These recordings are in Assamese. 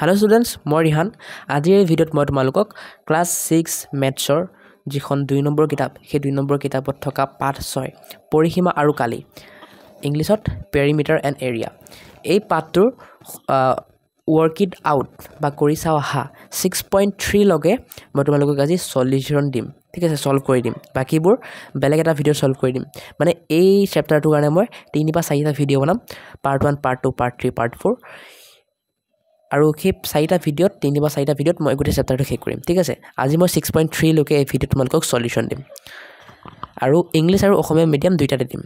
Hello students, মই ৰিহান আজিৰ এই ভিডিঅ'ত মই তোমালোকক ক্লাছ 6 মেথছৰ যিখন 2 নম্বৰ কিতাপ সেই 2 নম্বৰ কিতাপত থকা পাঠ 6 পৰিসীমা আৰু কালি ইংলিছত পেৰিমিটাৰ এণ্ড এৰিয়া এই পাঠটোৰ work it out বা কৰি চাও আহা 6.3 লগে মই তোমালোকক আজি সলিউশন দিম ঠিক আছে সলভ কৰি দিম বাকিবোৰ বেলেগ এটা ভিডিও সলভ কৰি দিম মানে এই চেপ্টাৰটোৰ কাৰণে মই 3 বা 4টা ভিডিও বনাম পাৰ্ট 1 পাৰ্ট 2 পাৰ্ট 3 পাৰ্ট 4 আৰু সেই 4টা ভিডিওত 3 বা 4টা ভিডিওত মই গোটেই চেপ্টাৰটো শেষ কৰিম ঠিক আছে আজি মই 6.3 লকে এই ভিডিওত তোমালোকক সলিউশন দিম আৰু ইংলিশ আৰু অসমীয়া মিডিয়াম দুইটাতে দিম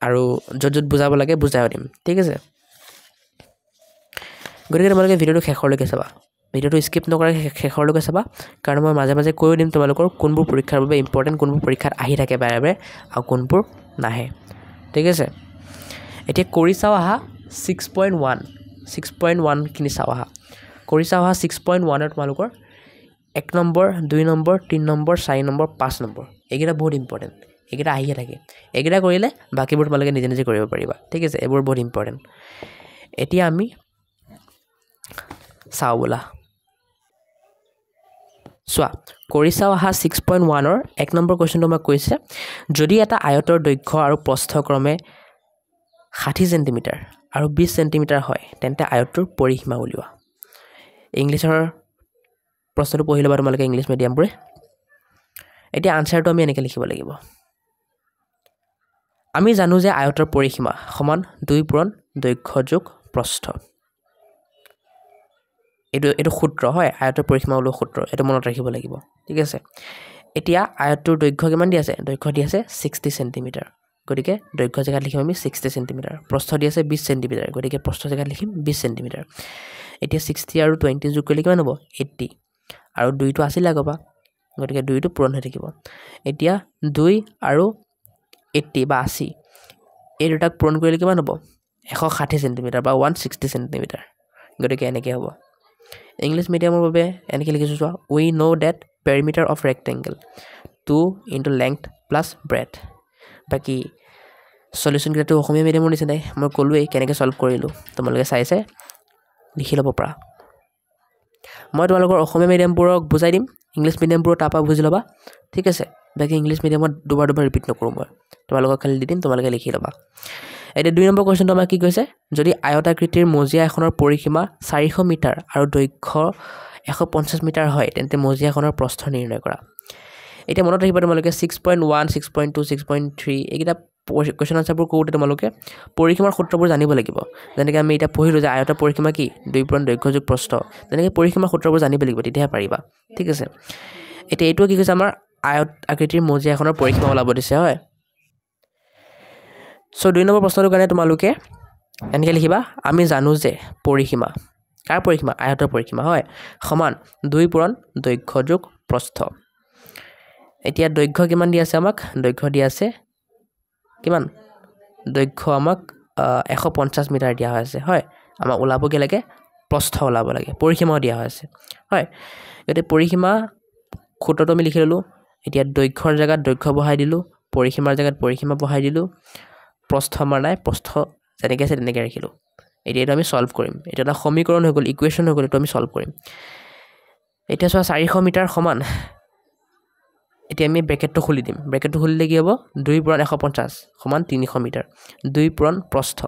আৰু যত বুজাব লাগে বুজাই দিম ঠিক আছে গতিকে তোমালোকে ভিডিওটো শেষলৈকে চাবা ভিডিওটো স্কিপ নকৰাকৈ শেষলৈকে চাবা কাৰণ মই মাজে মাজে কৈ দিম তোমালোকৰ কোনবোৰ পৰীক্ষাৰ বাবে ইম্পৰ্টেন্ট কোনবোৰ পৰীক্ষাত আহি থাকে বাৰে বাৰে আৰু কোনবোৰ নাহে ঠিক আছে এতিয়া কৰি চাও আহা 6.1 কিনি চাও আহা কৰি চাও আহা 6.1 ৰ তোমালোকৰ 1 number 2 number 3 number 4 number 5 number এইকেইটা বহুত ইম্পৰ্টেন্ট এইকেইটা আহিয়ে থাকে এইকেইটা কৰিলে বাকিবোৰ তোমালোকে নিজে নিজে কৰিব পাৰিবা ঠিক আছে এইবোৰ বহুত ইম্পৰ্টেন্ট এতিয়া আমি চাও বলা সোয়া কৰি চাও আহা 6.1 ৰ 1 নম্বৰ কোৱেশ্চনটো মই কৈছে যদি এটা আয়তৰ দৈৰ্ঘ্য আৰু প্ৰস্থ ক্ৰমে 60 সেমি আৰু 20 সেমি হয় তেন্তে আয়তটোৰ পৰিসীমা উলিওৱা ইংলিশৰ প্ৰশ্নটো পঢ়ি লবা তোমালোকে ইংলিশ মিডিয়ামবোৰে এতিয়া আনসাৰটো আমি এনেকৈ লিখিব লাগিব আমি জানো যে আয়তৰ পৰিসীমা সমান 2 পূৰণ দৈৰ্ঘ্য যোগ প্ৰস্থ এটো সূত্ৰ হয় আয়তৰ পৰিসীমা উলিওৱা সূত্ৰ এটো মনত ৰাখিব লাগিব ঠিক আছে এতিয়া আয়তটোৰ দৈৰ্ঘ্য কিমান দি আছে দৈৰ্ঘ্য দি আছে 60 সেমি গতিকে দৈৰ্ঘ্য জায়গাত লিখিম আমি 60 সেমি প্ৰস্থ দি আছে 20 সেমি গতিকে প্ৰস্থ জায়গাত লিখিম 20 সেমি এতিয়া 60 আৰু 20 যোগ কৰিলে কিমান হ'ব 80 আৰু 2 টো আছিল আগবা গতিকে 2 টো পূৰণ হৈ থাকিব এতিয়া 2 আৰু 80 বা 80 এই দুটাক পূৰণ কৰিলে কিমান হ'ব 160 সেমি বা 160 সেমি গতিকে এনেকৈ হ'ব ইংলিশ মিডিয়ামৰ বাবে এনেকৈ লিখিছো চোৱা we know that perimeter of rectangle 2 into length plus breadth বাকি সলিউশন কিটাটো অসমীয়া মিডিয়ামৰ নিচিনাই মই কলোৱে কেনেকৈ সলভ কৰিলো তোমালোকে চাইছে লিখি ল'ব পৰা মই তোমালোকৰ অসমীয়া মিডিয়ামবোৰক বুজাই দিম ইংলিশ মিডিয়ামবোৰ তাপা বুজি ল'বা ঠিক আছে বাকি ইংলিশ মিডিয়ামত দুবাৰ ৰিপিট নকৰো মই তোমালোকক খালি দি দিম তোমালোকে লিখি ল'বা এটা 2 নম্বৰ কোৱেশ্চনটো আমাৰ কি কৈছে যদি আয়তাকৃতিৰ মজিয়া এখনৰ পৰিসীমা 400 মিটাৰ আৰু দৈৰ্ঘ্য 150 মিটাৰ হয় তেন্তে মজিয়াখনৰ প্ৰস্থ নিৰ্ণয় কৰা এতিয়া মনত ৰাখিবা তোমালোকে 6.1 6.2 6.3 এইকেইটা কোৱেশ্চন আনসাৰবোৰ কৰোঁতে তোমালোকে পৰিসীমাৰ সূত্ৰবোৰ জানিব লাগিব যেনেকৈ আমি এটা পঢ়িলো যে আয়তৰ পৰিসীমা কি 2 পূৰণ দৈৰ্ঘ্য যোগ প্ৰস্থ তেনেকৈ পৰিসীমাৰ সূত্ৰবোৰ জানিব লাগিব তেতিয়াহে পাৰিবা ঠিক আছে এতিয়া এইটো কি কৈছে আমাৰ আয়ত আকৃতিৰ মজিয়া এখনৰ পৰিসীমা ওলাব দিছে হয় সো 2 নম্বৰ প্ৰশ্নটোৰ কাৰণে তোমালোকে এনেকৈ লিখিবা আমি জানো যে পৰিসীমা কাৰ পৰিসীমা আয়তৰ পৰিসীমা হয় সমান 2 পূৰণ দৈৰ্ঘ্য যোগ প্ৰস্থ এতিয়া দৈৰ্ঘ্য কিমান দি আছে আমাক দৈৰ্ঘ্য দি আছে কিমান দৈৰ্ঘ্য আমাক 150 মিটাৰ দিয়া হৈছে হয় আমাক ওলাব কি লাগে প্ৰস্থ ওলাব লাগে পৰিসীমাও দিয়া হৈছে হয় গতে পৰিসীমা সূত্ৰটো আমি লিখি ললো এতিয়া দৈৰ্ঘ্যৰ জায়গাত দৈৰ্ঘ্য বহাই দিলো পৰিসীমাৰ জায়গাত পৰিসীমা বহাই দিলো প্ৰস্থ আমাৰ নাই প্ৰস্থ যেনেকৈ আছে তেনেকৈ ৰাখিলো এতিয়া আমি সলভ কৰিম এটা এটা সমীকৰণ হৈ গ'ল ইকুৱেশ্যন হৈ গ'ল এটা আমি সলভ কৰিম এতিয়া চোৱা 400 মিটাৰ সমান এতিয়া আমি ব্ৰেকেটটো খুলি দিম ব্ৰেকেটটো খুলিলে কি হ'ব 2 পূৰণ 150 সমান 300 মিটাৰ 2 পূৰণ প্ৰস্থ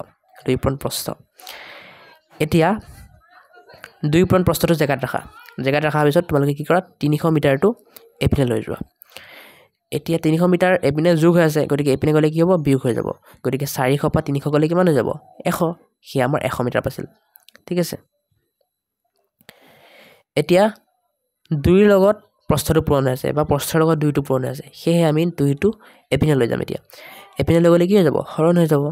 এতিয়া 2 পূৰণ প্ৰস্থটো জেগাত ৰাখা পিছত তোমালোকে কি কৰা 300 মিটাৰটো এপিনে লৈ যোৱা এতিয়া 300 মিটাৰ এপিনে যোগ হৈ আছে গতিকে এপিনে গ'লে কি হ'ব বিয়োগ হৈ যাব গতিকে 400 পৰা 300 গ'লে কিমান হৈ যাব 100 হি আমাৰ 100 মিটাৰ পাছিল ঠিক আছে এতিয়া 2 লগত প্ৰস্থটো পূৰণ হৈছে বা প্ৰস্থৰ লগত 2 টো পূৰণ হৈছে সেয়ে আমি 2 টো এপিনে লৈ যাম এতিয়া এপিনে লৈ গ'লে কি হৈ যাব হৰণ হৈ যাব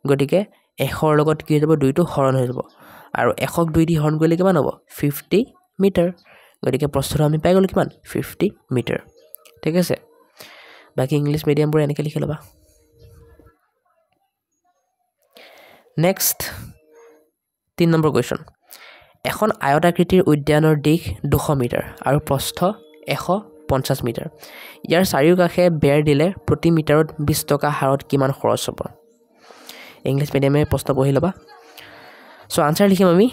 গতিকে 100 ৰ লগত কি হৈ যাব 2 টো হৰণ হৈ যাব আৰু 100ক 2 দি হৰণ কৰিলে কিমান হ'ব 50 মিটাৰ গতিকে প্ৰস্থটো আমি পাই গ'লো কিমান 50 মিটাৰ ঠিক আছে বাকি ইংলিশ মিডিয়ামবোৰ এনেকৈ লিখি ল'বা নেক্সট 3 নম্বৰ কোৱেশ্চন এখন আয়তাকৃতিৰ উদ্যানৰ দিশ 200 মিটাৰ আৰু প্ৰস্থ 150 মিটাৰ ইয়াৰ চাৰিওকাষে বেৰ দিলে প্ৰতি মিটাৰত 20 টকা হাৰত কিমান খৰচ হ'ব ইংলিশ মিডিয়ামে প্ৰশ্ন পঢ়ি ল'বা সো আনসাৰ লিখিম আমি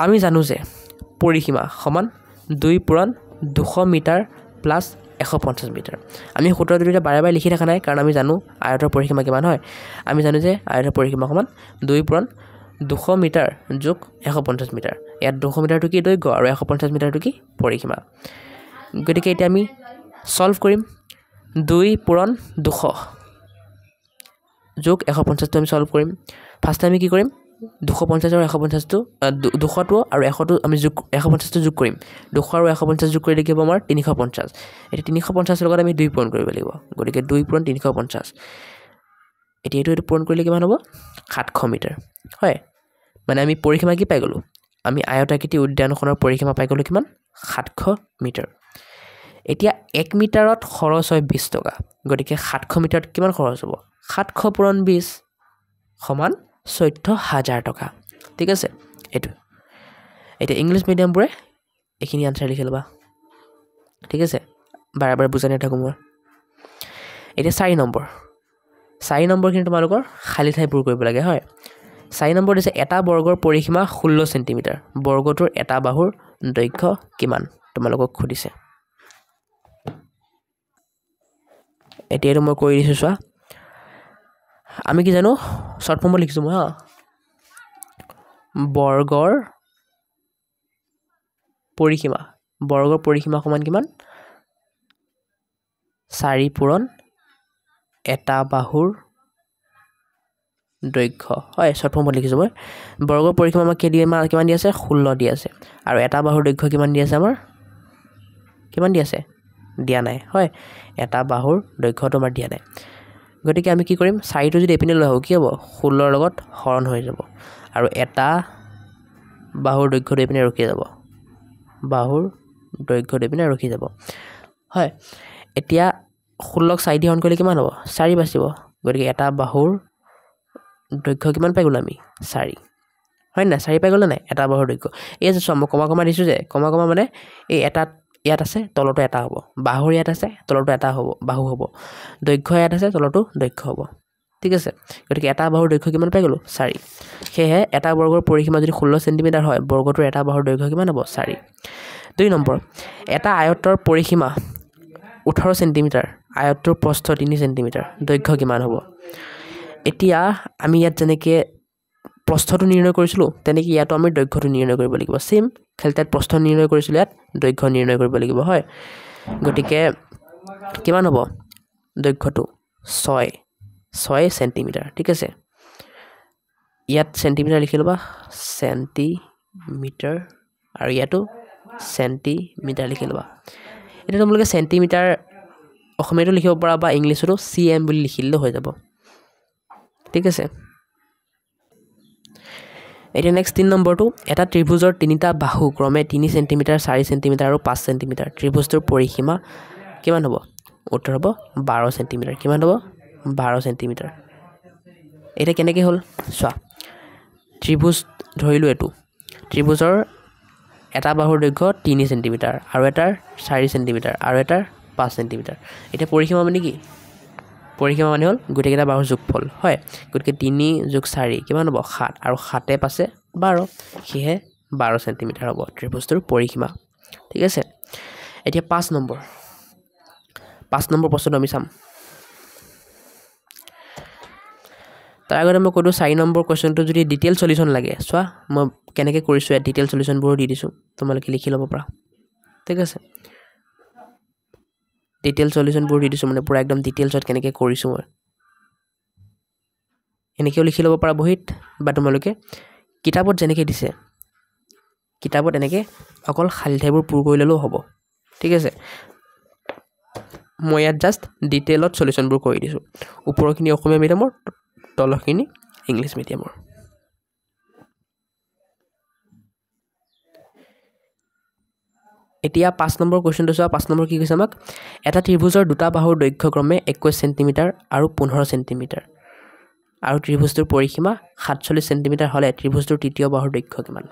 আমি জানো যে পৰিসীমা সমান 2 পূৰণ 200 মিটাৰ প্লাছ 150 মিটাৰ আমি সূত্ৰটো এতিয়া বাৰে বাৰে লিখি থকা নাই কাৰণ আমি জানো আয়তৰ পৰিসীমা কিমান হয় আমি জানো যে আয়তৰ পৰিসীমা সমান 2 পূৰণ 200 মিটাৰ যোগ 150 মিটাৰ ইয়াত 200 মিটাৰটো কি দৈৰ্ঘ্য আৰু 150 মিটাৰটো কি পৰিসীমা গতিকে এতিয়া আমি সলভ কৰিম 2 পূৰণ 200 যোগ 150 টো আমি সলভ কৰিম ফাৰ্স্ট আমি কি কৰিম 250 আৰু 150 টো 200 টো আৰু 100 টো আমি যোগ 150 টো যোগ কৰিম 200 আৰু 150 যোগ কৰিলে কি হ'ব আমাৰ 350 এটি 350 লগত আমি 2 পূৰণ কৰিব লাগিব গতিকে 2 পূৰণ 350 এটি এটো পূৰণ কৰিলে কিমান হ'ব 700 মিটাৰ হয় মানে আমি পৰিসীমা কি পাই গলো আমি আয়তাকৃতি উদ্যানখনৰ পৰিসীমা পাই গলো কিমান 700 মিটাৰ এতিয়া 1 মিটাৰত খৰচ হয় 20 টকা গতিকে 700 মিটাৰত কিমান খৰচ হ'ব 700 পূৰণ 20 সমান 14000 টকা ঠিক আছে এটো এটা ইংলিশ মিডিয়াম পৰে এখিনি আনসাৰ লিখি লবা ঠিক আছে বাৰে বাৰে বুজাই নাথাকো মই এটা 4 নম্বৰ কিন্তু তোমালোকৰ খালি ঠাই পূৰ কৰিব লাগে হয় 4 নম্বৰ দিছে এটা বৰ্গৰ পৰিসীমা 16 সেন্টিমিটাৰ বৰ্গটোৰ এটা বাহুৰ দৈৰ্ঘ্য কিমান তোমালোকক খুদিছে এতিয়াটো মই কৈ দিছো চোৱা আমি কি জানো শৰ্ট ফৰ্মত লিখিছো মই বৰ্গৰ পৰিসীমা সমান কিমান 4 পূৰণ এটা বাহুৰ দৈৰ্ঘ্য হয় শৰ্ট ফৰ্মত লিখিছো মই বৰ্গৰ পৰিসীমা আমাক কিমান দি আছে 16 দি আছে আৰু এটা বাহুৰ দৈৰ্ঘ্য কিমান দি আছে আমাৰ কিমান দি আছে দিয়া নাই হয় এটা বাহুৰ দৈৰ্ঘ্যটো আমাৰ দিয়া নাই গতিকে আমি কি কৰিম 4 টো যদি এপিনে লৈ আহো কি হ'ব 16 ৰ লগত হৰণ হৈ যাব আৰু এটা বাহুৰ দৈৰ্ঘ্যটো এপিনে ৰখি যাব বাহুৰ দৈৰ্ঘ্যটো এপিনে ৰখি যাব হয় এতিয়া 16 ক 4 দি হৰণ কৰিলে কিমান হ'ব 4 বাচিব গতিকে এটা বাহুৰ দৈৰ্ঘ্য কিমান পাই গ'ল আমি 4 হয় না 4 পাই গ'ল নাই এটা বাহুৰ দৈৰ্ঘ্য এই যে মই কমা দিছো যে কমা মানে এই এটা ইয়াত আছে তলটো এটা হ'ব বাহুৰ ইয়াত আছে তলটো এটা হ'ব বাহু হ'ব দৈৰ্ঘ্য ইয়াত আছে তলটো দৈৰ্ঘ্য হ'ব ঠিক আছে গতিকে এটা বাহুৰ দৈৰ্ঘ্য কিমান পাই গ'লো 4 সেয়ে এটা বৰ্গৰ পৰিসীমা যদি 16 সেন্টিমিটাৰ হয় বৰ্গটোৰ এটা বাহুৰ দৈৰ্ঘ্য কিমান হ'ব 4 2 নম্বৰ এটা আয়তৰ পৰিসীমা 18 সেন্টিমিটাৰ আয়তৰ প্ৰস্থ 3 সেন্টিমিটাৰ দৈৰ্ঘ্য কিমান হ'ব এতিয়া আমি ইয়াত যেনেকৈ প্ৰস্থটো নিৰ্ণয় কৰিছিলো তেনেকৈ ইয়াতো আমি দৈৰ্ঘ্যটো নিৰ্ণয় কৰিব লাগিব সেম খেলতাত প্ৰস্থ নিৰ্ণয় কৰিছিলো ইয়াত দৈৰ্ঘ্য নিৰ্ণয় কৰিব লাগিব হয় গতিকে কিমান হ'ব দৈৰ্ঘ্যটো 6 সেন্টিমিটাৰ ঠিক আছে ইয়াত সেন্টিমিটাৰ লিখি লবা সেন্টিমিটাৰ আৰু ইয়াতো সেন্টিমিটাৰ লিখি লবা এটা তোমালোকে সেন্টিমিটাৰ অসমীয়াটো লিখিব পাৰা বা ইংলিছতো cm বুলি লিখিলে হৈ যাব ঠিক আছে এটা নেক্সট 3 নম্বৰটো এটা ত্ৰিভুজৰ তিনিটা বাহু ক্ৰমে 3 সেন্টিমিটাৰ 4 সেন্টিমিটাৰ আৰু 5 সেন্টিমিটাৰ ত্ৰিভুজটোৰ পৰিসীমা কিমান হ'ব উত্তৰ হ'ব 12 সেন্টিমিটাৰ কিমান হ'ব 12 সেন্টিমিটাৰ এটা কেনেকৈ হ'ল চোৱা ত্ৰিভুজ ধৰিলো এটো ত্ৰিভুজৰ এটা বাহুৰ দৈৰ্ঘ্য 3 সেন্টিমিটাৰ আৰু এটাৰ 4 সেন্টিমিটাৰ আৰু এটাৰ 5 সেন্টিমিটাৰ এটা পৰিসীমা মানে কি পৰিসীমা মানে হ'ল গোটেইকেইটা বাহুৰ যোগফল হয় গতিকে 3 যোগ 4 কিমান হ'ব 7 আৰু 7 এ পাছে 12 সেয়ে 12 সেন্টিমিটাৰ হ'ব ত্ৰিভুজটোৰ পৰিসীমা ঠিক আছে এতিয়া 5 নম্বৰ প্ৰশ্নটো আমি চাম তাৰ আগতে মই কৈছো 4 নম্বৰ কোৱেশ্চনটো যদি ডিটেইল সলিউশন লাগে চোৱা মই কেনেকৈ কৰিছো এ ডিটেইল সলিউশনবোৰ দি দিছো তোমালোকে লিখি ল'ব পাৰা ঠিক আছে ডিটেইল সলিউশনবোৰ দি দিছো মানে পুৰা একদম ডিটেইলছত কেনেকৈ কৰিছো মই এনেকেও লিখি ল'ব পাৰা বহিত বা তোমালোকে কিতাপত যেনেকৈ দিছে কিতাপত এনেকৈ অকল খালি ঠাইবোৰ পূৰ কৰি ল'লেও হ'ব ঠিক আছে মই ইয়াত জাস্ট ডিটেইলত সলিউশনবোৰ কৰি দিছো ওপৰখিনি অসমীয়া মিডিয়ামৰ তলখিনি ইংলিশ মিডিয়ামৰ এতিয়া 5 নম্বৰ কোৱেশ্চনটো চোৱা 5 নম্বৰ কি কৈছে আমাক এটা ত্ৰিভুজৰ দুটা বাহুৰ দৈৰ্ঘ্য ক্ৰমে 21 সেন্টিমিটাৰ আৰু 15 সেন্টিমিটাৰ আৰু ত্ৰিভুজটোৰ পৰিসীমা 47 সেন্টিমিটাৰ হলে ত্ৰিভুজটোৰ তৃতীয় বাহুৰ দৈৰ্ঘ্য কিমান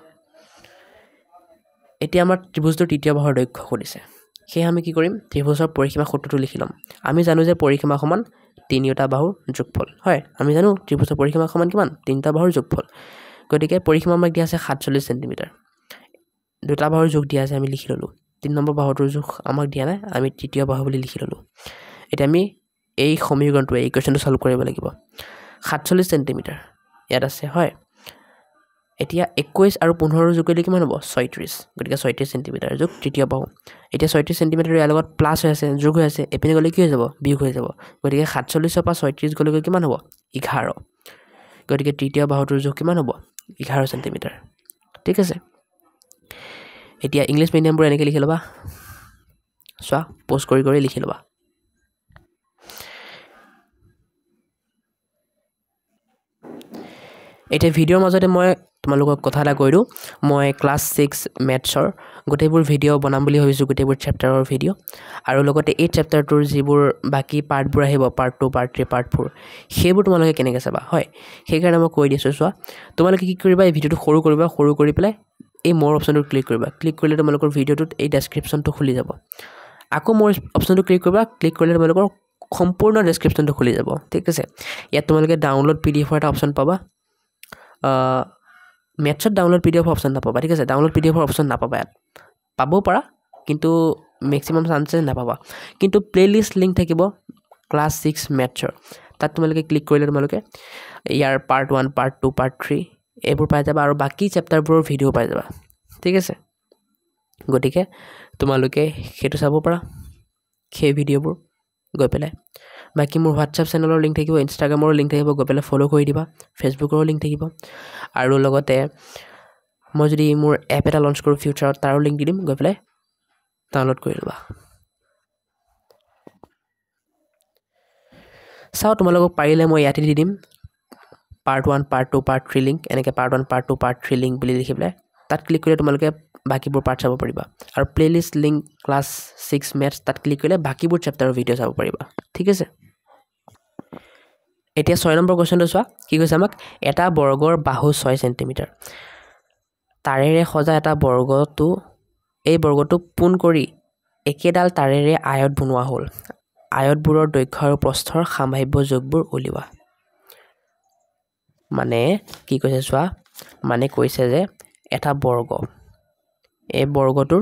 এতিয়া আমাৰ ত্ৰিভুজটোৰ তৃতীয় বাহুৰ দৈৰ্ঘ্য কৰিছে সেয়ে আমি কি কৰিম ত্ৰিভুজৰ পৰিসীমা সূত্ৰটো লিখি ল'ম আমি জানো যে পৰিসীমা সমান তিনিটা বাহুৰ যোগফল হয় আমি জানো ত্ৰিভুজৰ পৰিসীমা সমান কিমান তিনিটা বাহুৰ যোগফল গতিকে পৰিসীমা আমাক দিয়া আছে 47 সেন্টিমিটাৰ দুটা বাহুৰ যোগ দিয়া আছে আমি লিখি ল'লোঁ 3 নম্বৰ বাহুটোৰ যোগ আমাক দিয়া নাই আমি তৃতীয় বাহু বুলি লিখি ল'লোঁ এতিয়া আমি এই সমীকৰণটো এই ইকুৱেশ্যনটো সলভ কৰিব লাগিব 47 সেন্টিমিটাৰ ইয়াত আছে হয় এতিয়া 21 আৰু 15 যোগ কৰিলে কিমান হ'ব 36 গতিকে 36 সেন্টিমিটাৰ যোগ তৃতীয় বাহু এতিয়া 36 সেন্টিমিটাৰ ইয়াৰ লগত প্লাস হৈ আছে যোগ হৈ আছে এপিনে গ'লে কি হৈ যাব বিয়োগ হৈ যাব গতিকে 47 পৰা 36 গ'লে কিমান হ'ব 11 গতিকে তৃতীয় বাহুটোৰ যোগ কিমান হ'ব 11 সেন্টিমিটাৰ ঠিক আছে এতিয়া ইংলিশ মিডিয়ামবোৰ এনেকৈ লিখি ল'বা চোৱা পোষ্ট কৰি লিখি ল'বা এতিয়া ভিডিঅ'ৰ মাজতে মই তোমালোকক কথা এটা কৈ দিওঁ মই ক্লাছ 6 মেথছৰ গোটেইবোৰ ভিডিঅ' বনাম বুলি ভাবিছোঁ গোটেইবোৰ চেপ্টাৰৰ ভিডিঅ' আৰু লগতে এই চেপ্টাৰটোৰ যিবোৰ বাকী পাৰ্টবোৰ আহিব পাৰ্ট 2 পাৰ্ট 3 পাৰ্ট 4 সেইবোৰ তোমালোকে কেনেকৈ চাবা হয় সেইকাৰণে মই কৈ দিছোঁ চোৱা তোমালোকে কি কৰিবা এই ভিডিঅ'টো সৰু কৰিবা সৰু কৰি পেলাই এই মোৰ অপশ্যনটো ক্লিক কৰিবা ক্লিক কৰিলে তোমালোকৰ ভিডিঅ'টোত এই ডেছক্ৰিপশ্যনটো খুলি যাব আকৌ মোৰ অপশ্যনটো ক্লিক কৰিবা ক্লিক কৰিলে তোমালোকৰ সম্পূৰ্ণ ডেছক্ৰিপশ্যনটো খুলি যাব ঠিক আছে ইয়াত তোমালোকে ডাউনলোড PDF এটা অপশ্যন পাবা মেথছত ডাউনলোড PDF অপশ্যন নাপাবা ঠিক আছে ডাউনলোড PDF অপশ্যন নাপাবা ইয়াত পাবও পাৰা কিন্তু মেক্সিমাম চান্সেছ নাপাবা কিন্তু প্লেলিষ্ট লিংক থাকিব ক্লাছ 6 মেথছৰ তাত তোমালোকে ক্লিক কৰিলে তোমালোকে ইয়াৰ পাৰ্ট 1 পাৰ্ট 2 পাৰ্ট 3 এইবোৰ পাই যাবা আৰু বাকী চেপ্টাৰবোৰৰ ভিডিঅ' পাই যাবা ঠিক আছে গতিকে তোমালোকে সেইটো চাব পাৰা সেই ভিডিঅ'বোৰ গৈ পেলাই বাকি মোৰ হোৱাটছআপ চেনেলৰ লিংক থাকিব ইনষ্টাগ্ৰামৰ লিংক থাকিব গৈ পেলাই ফ'ল' কৰি দিবা ফেচবুকৰো লিংক থাকিব আৰু লগতে মই যদি মোৰ এপ এটা লঞ্চ কৰোঁ ফিউচাৰত তাৰো লিংক দি দিম গৈ পেলাই ডাউনলোড কৰি ল'বা চাওঁ তোমালোকক পাৰিলে মই ইয়াতে দি দিম পাৰ্ট 1 পাৰ্ট 2 পাৰ্ট 3 লিংক এনেকৈ পাৰ্ট 1 পাৰ্ট 2 পাৰ্ট 3 লিংক বুলি লিখি পেলাই তাত ক্লিক কৰিলে তোমালোকে বাকিবোৰ পাৰ্ট চাব পাৰিবা আৰু প্লেলিষ্ট লিংক ক্লাছ 6 মেথছ তাত ক্লিক কৰিলে বাকিবোৰ চেপ্টাৰৰ ভিডিঅ' চাব পাৰিবা ঠিক আছে এতিয়া 6 নম্বৰ কুৱেশ্যনটো চোৱা কি কৈছে আমাক এটা বৰ্গৰ বাহু 6 সেন্টিমিটাৰ তাৰেৰে সজা এটা বৰ্গটো এই বৰ্গটো পোন কৰি একেডাল তাৰেৰে আয়ত বনোৱা হ'ল আয়তবোৰৰ দৈৰ্ঘ্য আৰু প্ৰস্থৰ সাম্ভাব্য যোগবোৰ উলিওৱা মানে কি কৈছে চোৱা মানে কৈছে যে এটা বৰ্গ এই বৰ্গটোৰ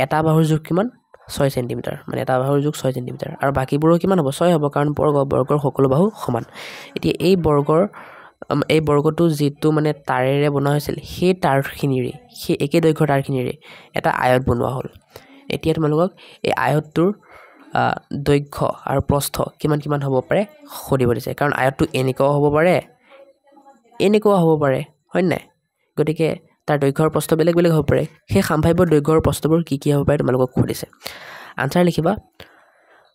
এটা বাহুৰ যোগ কিমান 6 সেন্টিমিটাৰ মানে এটা বাহুৰ যোগ 6 সেন্টিমিটাৰ আৰু বাকিবোৰৰ কিমান হ'ব 6 হ'ব কাৰণ বৰ্গৰ সকলো বাহু সমান এতিয়া এই বৰ্গটো যিটো মানে তাৰেৰে বনোৱা হৈছিল সেই তাৰখিনিৰে সেই একে দৈৰ্ঘ্যৰ তাৰখিনিৰে এটা আয়ত বনোৱা হ'ল এতিয়া তোমালোকক এই আয়তটোৰ দৈৰ্ঘ্য আৰু প্ৰস্থ কিমান হ'ব পাৰে সুধিব দিছে কাৰণ আয়তটো এনেকুৱাও হ'ব পাৰে হয় নাই গতিকে তাৰ দৈৰ্ঘ্য আৰু প্ৰস্থ বেলেগ বেলেগ হ'ব পাৰে সেই সাম্ভাব্য দৈৰ্ঘ্য আৰু প্ৰস্থবোৰ কি হ'ব পাৰে তোমালোকক সুধিছে আনসাৰ লিখিবা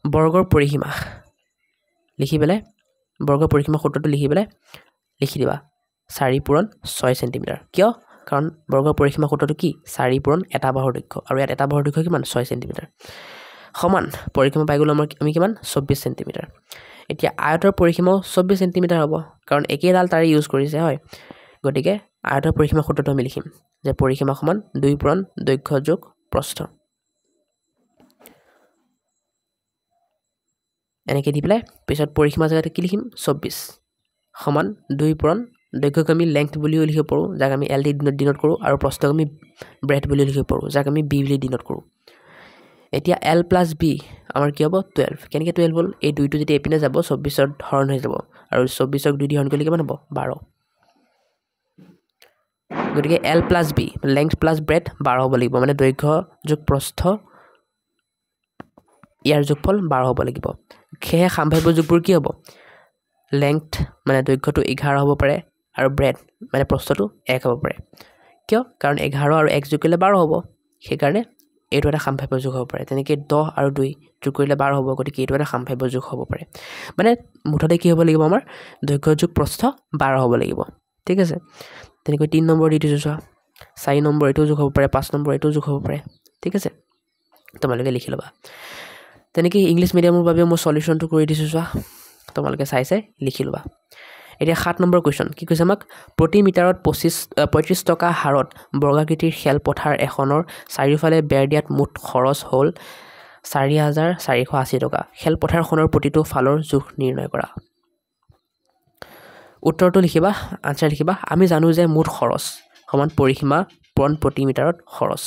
বৰ্গৰ পৰিসীমা লিখি পেলাই বৰ্গৰ পৰিসীমা সূত্ৰটো লিখি পেলাই লিখি দিবা 4 পূৰণ 6 সেন্টিমিটাৰ কিয় কাৰণ বৰ্গৰ পৰিসীমা সূত্ৰটো কি 4 পূৰণ এটা বাহুৰ দৈৰ্ঘ্য আৰু ইয়াত এটা বাহুৰ দৈৰ্ঘ্য কিমান 6 সেন্টিমিটাৰ সমান পৰিসীমা পাই গ'লো আমি কিমান 24 সেন্টিমিটাৰ এতিয়া আয়তৰ পৰিসীমাও 24 সেন্টিমিটাৰ হ'ব কাৰণ একেডাল তাৰে ইউজ কৰিছে হয় গতিকে আয়তৰ পৰিসীমা সূত্ৰটো আমি লিখিম যে পৰিসীমা সমান 2 পূৰণ দৈৰ্ঘ্য যোগ প্ৰস্থ এনেকৈ দি পেলাই পিছত পৰিসীমা জেগাতে কি লিখিম 24 সমান 2 পূৰণ দৈৰ্ঘ্যক আমি লেংথ বুলিও লিখিব পাৰোঁ যাক আমি L ডিনোট কৰোঁ আৰু প্ৰস্থক আমি ব্ৰেথ বুলি লিখিব পাৰোঁ যাক আমি B বুলি ডিনোট কৰোঁ এতিয়া L + B আমাৰ কি হ'ব 12 কেনেকৈ 12 হ'ল এই দুইটো যেতিয়া এপিনে যাব 24ৰ হৰণ হৈ যাব আৰু 24ক 2 দি হৰণ কৰিলে কিমান হ'ব 12 গতিকে L + B length plus breath 12 হ'ব লাগিব মানে দৈৰ্ঘ্য যোগ প্ৰস্থ ইয়াৰ যোগফল 12 হ'ব লাগিব সেয়ে সাম্ভাব্য যোগবোৰ কি হ'ব লেংথ মানে দৈৰ্ঘ্যটো 11 হ'ব পাৰে আৰু ব্ৰেথ মানে প্ৰস্থটো 1 হ'ব পাৰে কিয় কাৰণ 11 আৰু 1 যোগ কৰিলে 12 হ'ব সেইকাৰণে এইটো এটা সাম্ভাব্য যোগ হ'ব পাৰে তেনেকৈ 10 আৰু 2 যোগ কৰিলে 12 হ'ব গতিকে এইটো এটা সাম্ভাব্য যোগ হ'ব পাৰে মানে মুঠতে কি হ'ব লাগিব আমাৰ দৈৰ্ঘ্য যোগ প্ৰস্থ 12 হ'ব লাগিব ঠিক আছে তেনেকৈ 3 নম্বৰ দি দিছোঁ চোৱা 4 নম্বৰ এইটো যোগ হ'ব পাৰে 5 নম্বৰ এইটো যোগ হ'ব পাৰে ঠিক আছে তোমালোকে লিখি ল'বা তেনেকৈ ইংলিছ মিডিয়ামৰ বাবে মই সলিউশনটো কৰি দিছোঁ চোৱা তোমালোকে চাই লিখি ল'বা এতিয়া 7 নম্বৰ কুৱেশ্যন কি কৈছে আমাক প্ৰতি মিটাৰত 35 টকা হাৰত বৰ্গাকৃতিৰ খেলপথাৰ এখনৰ চাৰিওফালে বেৰ দিয়াত মুঠ খৰচ হ'ল 4,480 টকা খেলপথাৰখনৰ প্ৰতিটো ফালৰ জোখ নিৰ্ণয় কৰা উত্তৰটো লিখিবা আনসাৰ লিখিবা আমি জানো যে মুঠ খৰচ সমান পৰিসীমা পূৰণ প্ৰতি মিটাৰত খৰচ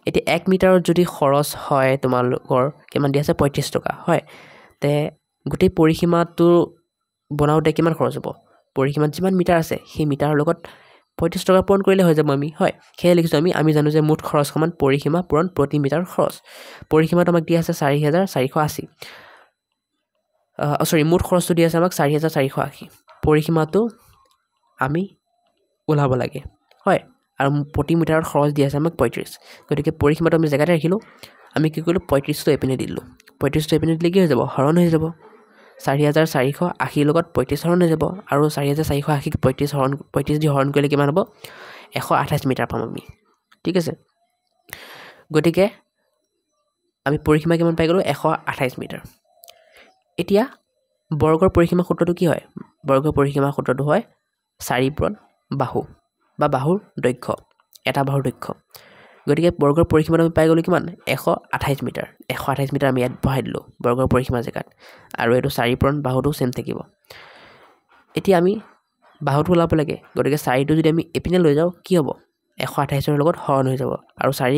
এতিয়া 1 মিটাৰত যদি খৰচ হয় তোমালোকৰ কিমান দিয়া আছে 35 টকা হয় তে গোটেই পৰিসীমাটো বনাওঁতে কিমান খৰচ হ'ব পৰিসীমাত যিমান মিটাৰ আছে সেই মিটাৰৰ লগত 35 টকা পূৰণ কৰিলে হৈ যাব হয় সেয়ে লিখিছো আমি জানো যে মুঠ খৰচ সমান পৰিসীমা পূৰণ প্ৰতি মিটাৰ খৰচ পৰিসীমাটো আমাক দিয়া আছে 4480 মুঠ খৰচটো দিয়া আছে আমাক 4480 পৰিসীমাটো আমি ওলাব লাগে হয় আৰু প্ৰতি মিটাৰত খৰচ দিয়া আছে আমাক 35 গতিকে পৰিসীমাটো আমি জেগাতে ৰাখিলো আমি কি কৰিলো 35 টো এপিনে দিলো 35 টো এপিনে দিলে কি হৈ যাব হৰণ হৈ যাব 4480 লগত 35 হৰণ হৈ যাব আৰু 4480 35 দি হৰণ কৰিলে কিমান হ'ব 128 মিটাৰ পাম আমি ঠিক আছে গতিকে আমি পৰিসীমা কিমান পাই গলো 128 মিটাৰ এতিয়া বৰ্গৰ পৰিসীমা সূত্ৰটো কি হয় বৰ্গৰ পৰিসীমা সূত্ৰটো হয় 4 পূৰণ বাহু বা বাহুৰ দৈৰ্ঘ্য এটা বাহুৰ দৈৰ্ঘ্য গতিকে বৰ্গৰ পৰিসীমাটো আমি পাই গলো কিমান 128 মিটাৰ 128 মিটাৰ আমি ইয়াত বহাই দিলো বৰ্গৰ পৰিসীমা জেগাত আৰু এটো 4 পূৰণ বাহুটো সেম থাকিব এতিয়া আমি বাহুটো ওলাব লাগে গতিকে 4 টো যদি আমি এপিনে লৈ যাও কি হ'ব 128 ৰ লগত হৰণ হৈ যাব আৰু 4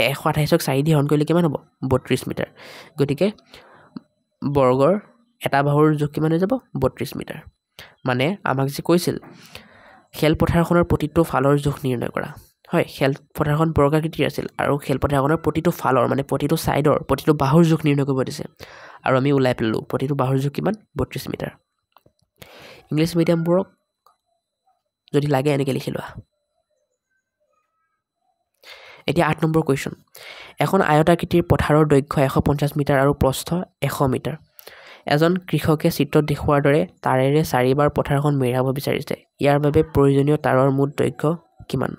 128 ক 4 দি হৰণ কৰিলে কিমান হ'ব 32 মিটাৰ গতিকে বৰ্গৰ এটা বাহুৰ জোখ কিমান হৈ যাব 32 মিটাৰ মানে আমাক যে কৈছিল খেলপথাৰখনৰ প্ৰতিটো ফালৰ জোখ নিৰ্ণয় কৰা হয় খেলপথাৰখন বৰ্গাকৃতিৰ আছিল আৰু খেলপথাৰখনৰ প্ৰতিটো ফালৰ মানে প্ৰতিটো সাইডৰ প্ৰতিটো বাহুৰ জোখ নিৰ্ণয় কৰিব দিছে আৰু আমি উলাই পেলালো প্ৰতিটো বাহুৰ জোখ কিমান 32 মিটাৰ ইংলিশ মিডিয়াম বোৰক যদি লাগে এনেকৈ লিখি লোৱা এতিয়া 8 নম্বৰ কোৱেশ্চন এখন আয়তাকৃতিৰ পথাৰৰ দৈৰ্ঘ্য 150 মিটাৰ আৰু প্ৰস্থ 100 মিটাৰ এজন কৃষকে চিত্ৰত দেখুৱাৰ দৰে তাৰেৰে 4 বাৰ পথাৰখন মেৰাব বিচাৰিছে ইয়াৰ বাবে প্ৰয়োজনীয় তাৰৰ মুঠ দৈৰ্ঘ্য কিমান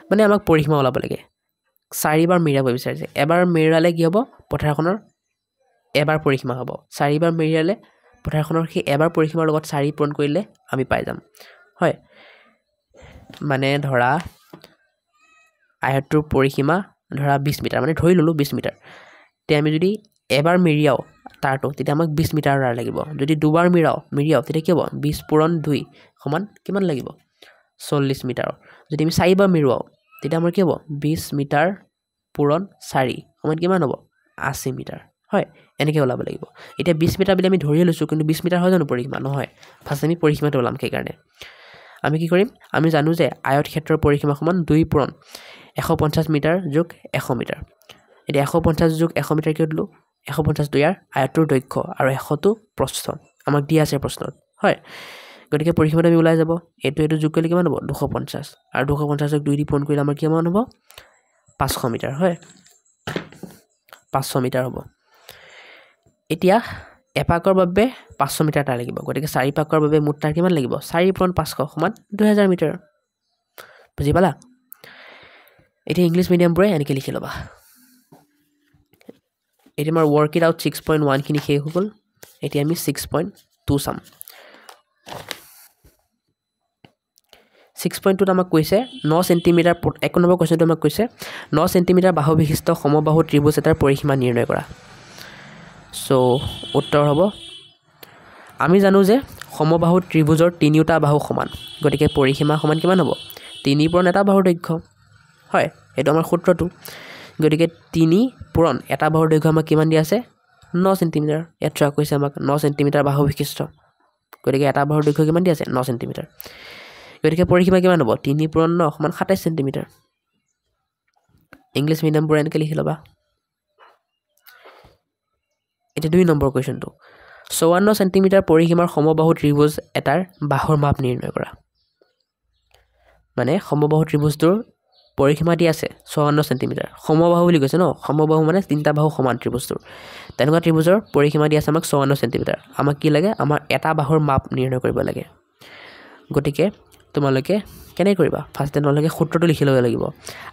মানে আমাক পৰিসীমা ওলাব লাগে 4 বাৰ মেৰাব বিচাৰিছে এবাৰ মেৰালে কি হ'ব পথাৰখনৰ এবাৰ পৰিসীমা হ'ব 4 বাৰ মেৰালে পথাৰখনৰ সেই এবাৰ পৰিসীমাৰ লগত 4 পূৰণ কৰিলে আমি পাই যাম হয় মানে ধৰা আয়তটোৰ পৰিসীমা ধৰা 20 মিটাৰ মানে ধৰি ললো 20 মিটাৰ তে আমি যদি এবাৰ মেৰিয়াও তাৰটো তেতিয়া আমাক 20 মিটাৰ তাৰ লাগিব যদি দুবাৰ মেৰিয়াও তেতিয়া কি হ'ব 20 পূৰণ 2 সমান কিমান লাগিব 40 মিটাৰ যদি আমি 4 বাৰ মেৰুৱাও তেতিয়া আমাৰ কি হ'ব 20 মিটাৰ পূৰণ 4 সমান কিমান হ'ব 80 মিটাৰ হয় এনেকৈ ওলাব লাগিব এতিয়া 20 মিটাৰ বুলি আমি ধৰি লৈছো কিন্তু 20 মিটাৰ হয় জানো পৰিসীমা নহয় ফাৰ্ষ্ট আমি পৰিসীমাটো ওলাম সেই কাৰণে আমি কি কৰিম আমি জানো যে আয়ত ক্ষেত্ৰৰ পৰিসীমা সমান 2 পূৰণ 150 মিটাৰ যোগ 100 মিটাৰ এতিয়া 150 যোগ 100 মিটাৰ কি দিলো 150 টো ইয়াৰ আয়তৰ দৈৰ্ঘ্য আৰু 100 টো প্ৰস্থ আমাক দিয়া আছে প্ৰশ্নত হয় গতিকে পৰিসীমাটো আমি ওলাই যাব এটো যোগ কৰিলে কিমান হ'ব 250 আৰু 250 ক 2 দি পূৰণ কৰিলে আমাৰ কিমান হ'ব 500 মিটাৰ হয় 500 মিটাৰ হ'ব এতিয়া এপাকৰ বাবে 500 মিটাৰ তাৰ লাগিব গতিকে 4 পাকৰ বাবে মুঠ তাৰ কিমান লাগিব 4 পূৰণ 500 সমান 2000 মিটাৰ বুজি পালা এতিয়া ইংলিশ মিডিয়াম বোৰে এনেকৈ লিখি ল'বা এতিয়া আমাৰ work it out 6.1 খিনি শেষ হৈ গ'ল এতিয়া আমি 6.2 চাম 6.2 আমাক কৈছে 9 সেন্টিমিটাৰ 1 নম্বৰ কোৱেশ্চনটো আমাক কৈছে 9 সেন্টিমিটাৰ বাহু বিশিষ্ট সমবাহু ত্ৰিভুজ এটাৰ পৰিসীমা নিৰ্ণয় কৰা সো উত্তৰ হ'ব আমি জানো যে সমবাহু ত্ৰিভুজৰ তিনিটা বাহু সমান গতিকে পৰিসীমা সমান কিমান হ'ব 3 পূৰণ এটা বাহুৰ দৈৰ্ঘ্য হয় এটো আমাৰ সূত্ৰটো গতিকে 3 পূৰণ এটা বাহুৰ দৈৰ্ঘ্য আমাক কিমান দিয়া আছে 9 সেন্টিমিটাৰ ইয়াত চোৱা কৈছে আমাক 9 সেন্টিমিটাৰ বাহু বিশিষ্ট গতিকে এটা বাহুৰ দৈৰ্ঘ্য কিমান দিয়া আছে 9 সেন্টিমিটাৰ গতিকে পৰিসীমা কিমান হ'ব 3 পূৰণ 9 সমান 27 সেন্টিমিটাৰ ইংলিশ মিডিয়াম বোৰ এনেকৈ লিখি ল'বা এটা 2 নম্বৰ কোৱেশ্চনটো 54 সেন্টিমিটাৰ পৰিসীমাৰ সমবাহু ত্ৰিভুজ এটাৰ বাহুৰ মাপ নিৰ্ণয় কৰা মানে সমবাহু ত্ৰিভুজটোৰ পৰিসীমা দি আছে 54 সেন্টিমিটাৰ সমবাহু বুলি কৈছে ন সমবাহু মানে তিনিটা বাহু সমান ত্ৰিভুজটোৰ তেনেকুৱা ত্ৰিভুজৰ পৰিসীমা দি আছে আমাক 54 সেন্টিমিটাৰ আমাক কি লাগে আমাৰ এটা বাহুৰ মাপ নিৰ্ণয় কৰিব লাগে গতিকে তোমালোকে কেনে কৰিবা ফাৰ্স্টে তোমালোকে সূত্ৰটো লিখি ল'ব লাগিব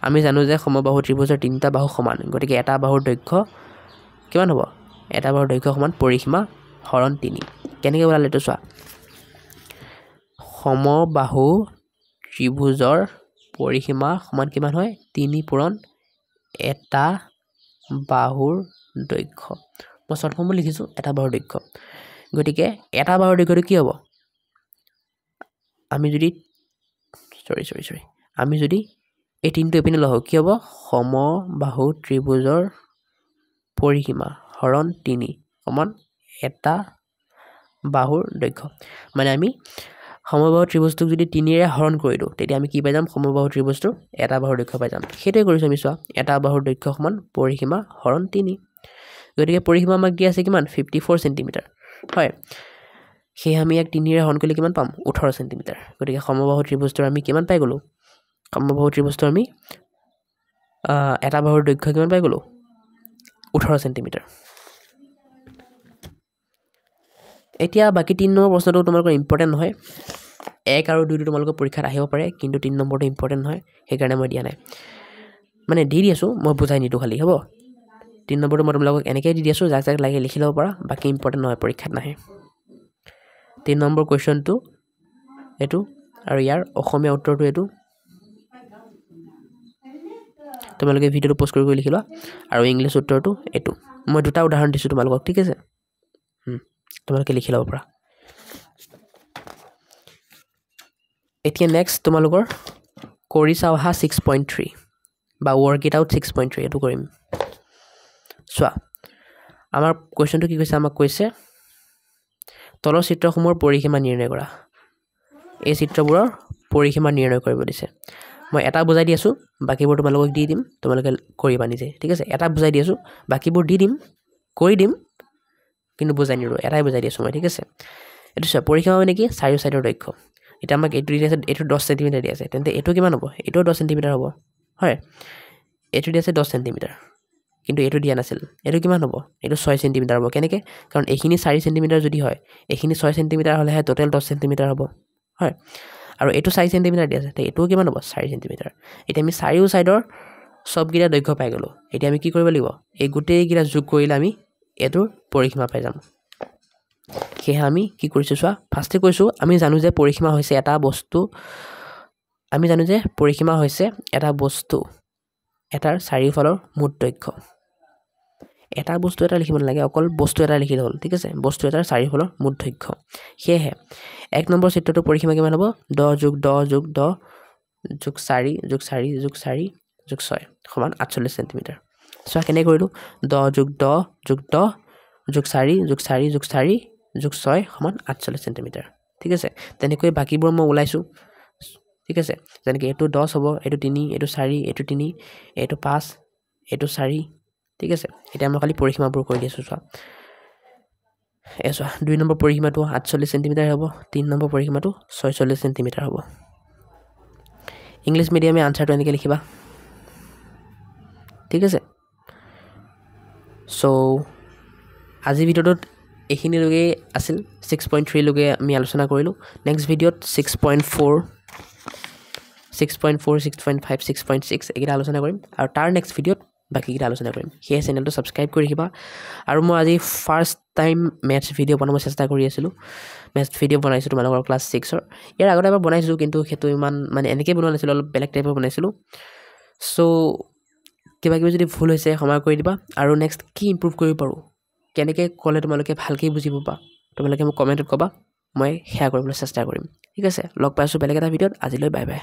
আমি জানো যে সমবাহু ত্ৰিভুজৰ তিনিটা বাহু সমান গতিকে এটা বাহুৰ দৈৰ্ঘ্য কিমান হ'ব এটা বাহুৰ দৈৰ্ঘ্য সমান পৰিসীমা হৰণ 3 কেনেকৈ ওলালে এইটো চোৱা সমবাহু ত্ৰিভুজৰ পৰিসীমা সমান কিমান হয় 3 পূৰণ এটা বাহুৰ দৈৰ্ঘ্য মই শৰ্ট ফৰ্মত লিখিছো এটা বাহুৰ দৈৰ্ঘ্য গতিকে এটা বাহুৰ দৈৰ্ঘ্যটো কি হ'ব আমি যদি সৰি আমি যদি এই তিনিটো এপিনে লওঁ কি হ'ব সমবাহু ত্ৰিভুজৰ পৰিসীমা হৰণ 3 সমান এটা বাহুৰ দৈৰ্ঘ্য মানে আমি সমবাহু ত্ৰিভুজটোক যদি 3ৰে হৰণ কৰি দিওঁ তেতিয়া আমি কি পাই যাম সমবাহু ত্ৰিভুজটোৰ এটা বাহুৰ দৈৰ্ঘ্য পাই যাম সেইটোৱে কৰিছোঁ আমি চোৱা এটা বাহুৰ দৈৰ্ঘ্য সমান পৰিসীমা হৰণ 3 গতিকে পৰিসীমা আমাক দি আছে কিমান 54 সেন্টিমিটাৰ হয় সেই আমি এক 3ৰে হৰণ কৰিলে কিমান পাম 18 সেন্টিমিটাৰ গতিকে সমবাহু ত্ৰিভুজটোৰ আমি কিমান পাই গ'লো সমবাহু ত্ৰিভুজটোৰ আমি এটা বাহুৰ দৈৰ্ঘ্য কিমান পাই গ'লো 18 সেন্টিমিটাৰ এতিয়া বাকি 3 নম্বৰ প্ৰশ্নটো তোমালোকৰ ইম্পৰ্টেন্ট নহয় 1 আৰু 2 টো তোমালোকৰ পৰীক্ষাত আহিব পাৰে কিন্তু 3 নম্বৰটো ইম্পৰ্টেন্ট নহয় সেইকাৰণে মই দিয়া নাই মানে দি আছো মই বুজাই নিদো খালি হ'ব 3 নম্বৰটো মই তোমালোকক এনেকৈ দি আছো যাক লাগে লিখি ল'ব পাৰা বাকি ইম্পৰ্টেন্ট নহয় পৰীক্ষাত নাহে 3 নম্বৰ কোৱেশ্চনটো এটো আৰু ইয়াৰ অসমীয়া উত্তৰটো এটো তোমালোকে ভিডিওটো পোষ্ট কৰি লিখি লোৱা আৰু ইংলিছ উত্তৰটো এটো মই দুটা উদাহৰণ দিছো তোমালোকক ঠিক আছে তোমালোকে লিখি ল'ব পাৰা এতিয়া নেক্সট তোমালোকৰ কৰি চাওহা 6.3 বা work it out 6.3 এটো কৰিম চোৱা আমাৰ কোৱেশ্চনটো কি কৈছে আমাক কৈছে তলৰ চিত্ৰসমূহৰ পৰিসীমা নিৰ্ণয় কৰা এই চিত্ৰবোৰৰ পৰিসীমা নিৰ্ণয় কৰিব দিছে মই এটা বুজাই দি আছো বাকিবোৰ তোমালোকক দি দিম তোমালোকে কৰিবা নিজে ঠিক আছে এটা বুজাই দি আছো বাকিবোৰ দি দিম কৰি দিম কিন্তু বুজাই নিৰো এটাই বুজাই দি আছো মই ঠিক আছে এটো চোৱা পৰিসীমা মানে কি চাৰিও সাইডৰ দৈৰ্ঘ্য এটা আমাক এটো দি আছে এটো 10 সেন্টিমিটাৰ দি আছে তেন্তে এটো কিমান হ'ব এটো 10 সেন্টিমিটাৰ হ'ব হয় এটো দি আছে 10 সেন্টিমিটাৰ কিন্তু এটো দিয়া নাছিল এটো কিমান হ'ব এটো 6 সেন্টিমিটাৰ হ'ব কেনেকে কাৰণ এখিনি 4 সেন্টিমিটাৰ যদি হয় এখিনি 6 সেন্টিমিটাৰ হলে টোটাল 10 সেন্টিমিটাৰ হ'ব হয় আৰু এটো 4 সেন্টিমিটাৰ দি আছে তে এটো কিমান হ'ব 4 সেন্টিমিটাৰ এতিয়া আমি চাৰিও সাইডৰ সব গিটা দৈৰ্ঘ্য পাই গলো এতিয়া আমি কি কৰিব লাগিব এই গুটেই গিটা যোগ কৰিলে আমি এটোৰ পৰিসীমা পাই যাম সেয়ে আমি কি কৰিছো চোৱা ফাৰ্ষ্টে কৈছো আমি জানো যে পৰিসীমা হৈছে এটা বস্তু আমি জানো যে পৰিসীমা হৈছে এটা বস্তু এটাৰ চাৰিওফালৰ মুঠ দৈৰ্ঘ্য এটা বস্তু এটা লিখিব নালাগে অকল বস্তু এটা লিখিলে হ'ল ঠিক আছে বস্তু এটাৰ চাৰিওফালৰ মুঠ দৈৰ্ঘ্য সেয়ে 1 নম্বৰ চিত্ৰটোৰ পৰিসীমা কিমান হ'ব 10 + 10 + 10 + 4 + 4 + 4 + 6 সমান 48 সেন্টিমিটাৰ চোৱা কেনে কৰিলো 10 + 10 + 10 + 4 + 4 + 4 + 6 সমান 48 সেন্টিমিটাৰ ঠিক আছে তেনেকৈ বাকিবোৰ মই ওলাইছো ঠিক আছে যেনেকৈ এটো 10 হ'ব এটো 3 এটো 4 এটো 3 এটো 5 এটো 4 ঠিক আছে এটা মই খালি পৰিসীমাবোৰ কৈ দিছো চোৱা এসা 2 নম্বৰ পৰিসীমাটো 48 সেন্টিমিটাৰ হ'ব 3 নম্বৰ পৰিসীমাটো 46 সেন্টিমিটাৰ হ'ব ইংলিশ মিডিয়ামে আনসাৰটো এনেকৈ লিখিবা ঠিক আছে সো আজি ভিডিওটোত এখিনি লগে আছিল 6.3 লগে আমি আলোচনা কৰিলো নেক্সট ভিডিওত 6.4 6.5 6.6 এগিটা আলোচনা কৰিম আৰু তাৰ নেক্সট ভিডিওত বাকি গিটা আলোচনা কৰিম সেই চেনেলটো সাবস্ক্ৰাইব কৰি ৰাখিবা আৰু মই আজি ফাৰ্স্ট টাইম ম্যাথছ ভিডিও বনাব চেষ্টা কৰি আছিলো ম্যাথছ ভিডিও বনাইছো তোমালোকৰ ক্লাস 6 ৰ ইয়াৰ আগতে এবাৰ বনাইছো কিন্তু হেতু ইমান মানে এনেকৈ বনোৱা নাছিল অলপ বেলেগ টাইপৰ বনাইছিলো সো কিবা যদি ভুল হৈছে ক্ষমা কৰি দিবা আৰু নেক্সট কি ইমপ্ৰুভ কৰিব পাৰো কেনেকৈ ক'লে তোমালোকে ভালকৈ বুজিব পা তোমালোকে মোক কমেন্টত ক'বা মই শেয়াৰ কৰিবলৈ চেষ্টা কৰিম ঠিক আছে লগ পাইছো বেলেগ এটা ভিডিওত আজিলৈ বাই বাই